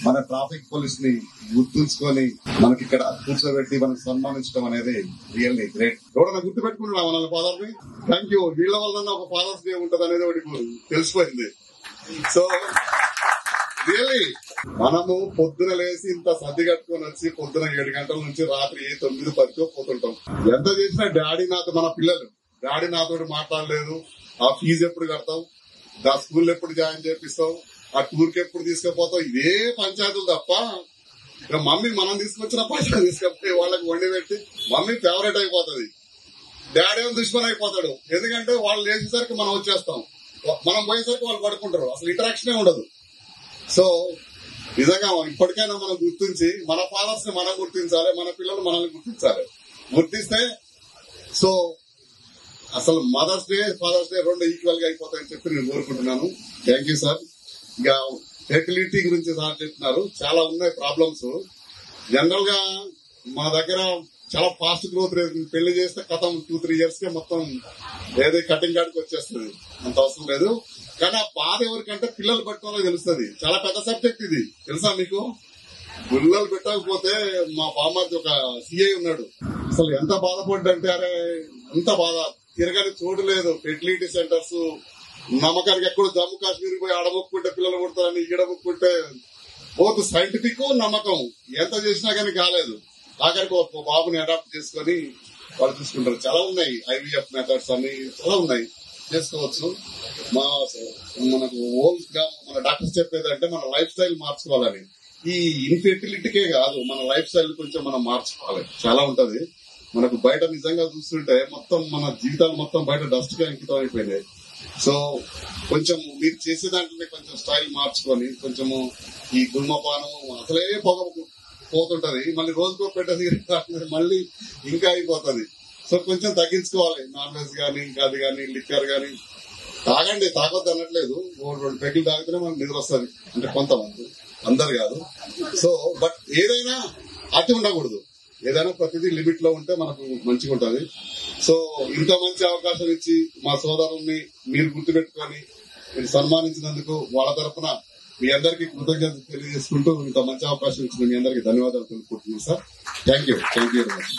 మన traffic police ని గుర్తుంచుకొని మనకి ఇక్కడ కూర్చోబెట్టి మనకి సన్మానించడం అనేది రియల్లీ గ్రేట్. ఎవడన్నా గుర్తు పెట్టుకుంటున్నా మన ఫాదర్ ని. Thank you. వీళ్ళ వల్ల ఒక ఫాదర్స్ డే ఉంటది అనేది ఒకటి తెలిసిపోయింది. సో రియల్లీ మనము పొద్దున లేసి ఇంత సర్ది కట్టుకొని వచ్చి పొద్దున 7 గంటల నుంచి రాత్రి 9, 10 పోతుంటాం. ఎంత చేసినా డాడీ నాతో, మన పిల్లలు డాడీ నాతో మాట్లాడలేదు, ఆ ఫీజు ఎప్పుడు కడతావు, ఆ స్కూల్ ఎప్పుడు జాయిన్ చేపిస్తావు, ఆ టూర్ కి ఎప్పుడు తీసుకుపోతావు, ఇదే పంచాయతీలు తప్ప ఇక మమ్మీ మనం తీసుకొచ్చిన పైసలు తీసుకపోయి వాళ్ళకి వండి పెట్టి మమ్మీ ఫేవరెట్ అయిపోతుంది, డాడీ ఏమో దుష్మన్ అయిపోతాడు. ఎందుకంటే వాళ్ళు లేచేసరికి మనం వచ్చేస్తాం, మనం పోయేసరికి వాళ్ళు పడుకుంటారు, అసలు ఇంటరాక్షనే ఉండదు. సో నిజంగా ఇప్పటికైనా మనం గుర్తించి మన ఫాదర్స్ ని మనం గుర్తించాలి, మన పిల్లలు మనల్ని గుర్తించాలి. గుర్తిస్తే సో అసలు mother's day, father's day 2 equal గా అయిపోతాయని చెప్పి నేను కోరుకుంటున్నాను. Thank you sir. ఇక ఫెర్టిలిటీ గురించి సార్ చెప్తున్నారు, చాలా ఉన్నాయి ప్రాబ్లమ్స్. జనరల్ గా మా దగ్గర చాలా ఫాస్ట్ గ్రోత్ రేట్. పెళ్లి చేస్తే కథం 2-3 years కే మొత్తం ఏదో కటింగ్ కాడికి వచ్చేస్తుంది, అంత అవసరం లేదు. కానీ ఆ బాధ ఎవరికంటే పిల్లలు పెట్టడం తెలుస్తుంది. చాలా పెద్ద సబ్జెక్ట్ ఇది, తెలుసా మీకు? పిల్లలు పెట్టకపోతే మా బామ్మకి ఒక సిఐ ఉన్నాడు, అసలు ఎంత బాధపడ్డంటే అరే అంత బాధ. తిరగని చోటు లేదు. ఫెర్టిలిటీ సెంటర్స్ నమ్మకానికి ఎక్కడ జమ్మూ కాశ్మీర్ పోయి ఆడముక్కుంటే పిల్లలు పుడతారని, ఈడముక్కుంటే బోత్ సైంటిఫిక్ నమ్మకం ఎంత చేసినా కానీ కాలేదు. ఆఖరికి ఒక బాబుని అడాప్ట్ చేసుకుని వాళ్ళు చూసుకుంటారు. చాలా ఉన్నాయి ఐవీఎఫ్ మెథడ్స్ అని, చాలా ఉన్నాయి, చేసుకోవచ్చు. మనకు ఓల్డ్ గా మన డాక్టర్స్ చెప్పేదంటే మన లైఫ్ స్టైల్ మార్చుకోవాలని. ఈ ఇన్ఫెర్టిలిటీకే కాదు, మన లైఫ్ స్టైల్ కొంచెం మనం మార్చుకోవాలి. చాలా ఉంటది. మనకు బయట నిజంగా చూస్తుంటే మొత్తం మన జీవితాలు మొత్తం బయట డస్ట్ గా అంకితం అయిపోయినాయి. సో కొంచెం మీరు చేసే దాంట్లోనే కొంచెం స్టైల్ మార్చుకొని, కొంచెము ఈ ధూమపానం అసలే పొగ పోతుంటది, మళ్ళీ రోజుకో పెట్టది మళ్ళీ ఇంకా అయిపోతుంది. సో కొంచెం తగ్గించుకోవాలి. నాన్ వెజ్ గానీ, ఇంకా అది గానీ, లిక్కర్ గానీ తాగండి, తాగొద్దు అనట్లేదు. 2 పెగ్గులు తాగితేనే మనకు నిద్ర వస్తుంది, అంటే కొంతమంది, అందరు కాదు. సో బట్ ఏదైనా అతి ఉండకూడదు, ఏదైనా ప్రతిదీ లిమిట్ లో ఉంటే మనకు మంచిగా ఉంటది. సో ఇంత మంచి అవకాశం ఇచ్చి మా సోదరుల్ని మీరు గుర్తుపెట్టుకొని మీరు సన్మానించినందుకు వాళ్ళ తరఫున మీ అందరికీ కృతజ్ఞతలు తెలియజేసుకుంటూ ఇంత మంచి అవకాశం ఇచ్చిన మీ అందరికీ ధన్యవాదాలు తెలుపుకుంటున్నాను sir. Thank you very much.